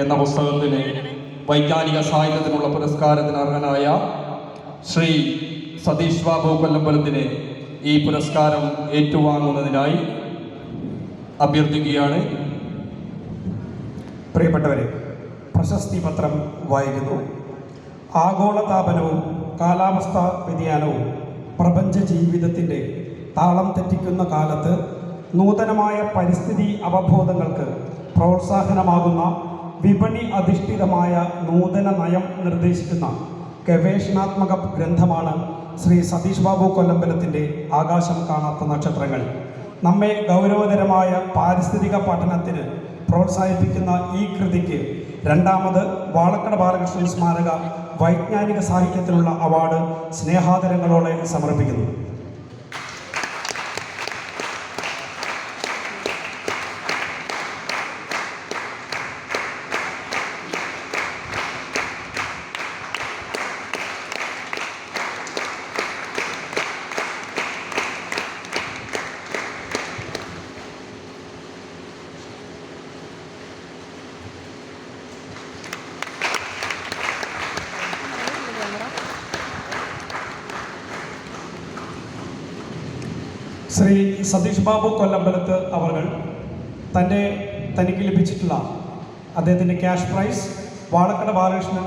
എന്ന പുസ്തകത്തിന് വൈജ്ഞാനിക സാഹിത്യത്തിനുള്ള പുരസ്കാരത്തിന് അർഹനായ ശ്രീ സതീഷ് ബാബു കൊല്ലമ്പലത്തിന് ഈ പുരസ്കാരം ഏറ്റുവാങ്ങുന്നതിനായി അഭ്യർത്ഥിക്കുകയാണ്. പ്രിയപ്പെട്ടവരെ, പ്രശസ്തി പത്രം വായിക്കുന്നു. ആഗോളതാപനവും കാലാവസ്ഥാ വ്യതിയാനവും പ്രപഞ്ച ജീവിതത്തിൻ്റെ താളം തെറ്റിക്കുന്ന കാലത്ത് നൂതനമായ പരിസ്ഥിതി അവബോധങ്ങൾക്ക് പ്രോത്സാഹനമാകുന്ന വിപണി അധിഷ്ഠിതമായ നൂതന നയം നിർദ്ദേശിക്കുന്ന ഗവേഷണാത്മക ഗ്രന്ഥമാണ് ശ്രീ സതീഷ് ബാബു കൊല്ലമ്പലത്തിൻ്റെ ആകാശം കാണാത്ത നക്ഷത്രങ്ങൾ. നമ്മെ ഗൗരവതരമായ പാരിസ്ഥിതിക പഠനത്തിന് പ്രോത്സാഹിപ്പിക്കുന്ന ഈ കൃതിക്ക് രണ്ടാമത് വാളക്കട ബാലകൃഷ്ണൻ സ്മാരക വൈജ്ഞാനിക സാഹിത്യത്തിനുള്ള അവാർഡ് സ്നേഹാദരങ്ങളോടെ സമർപ്പിക്കുന്നു. ശ്രീ സതീഷ് ബാബു കൊല്ലമ്പലത്ത് അവർ തനിക്ക് ലഭിച്ചിട്ടുള്ള അദ്ദേഹത്തിൻ്റെ ക്യാഷ് പ്രൈസ് വാളക്കട ബാലകൃഷ്ണൻ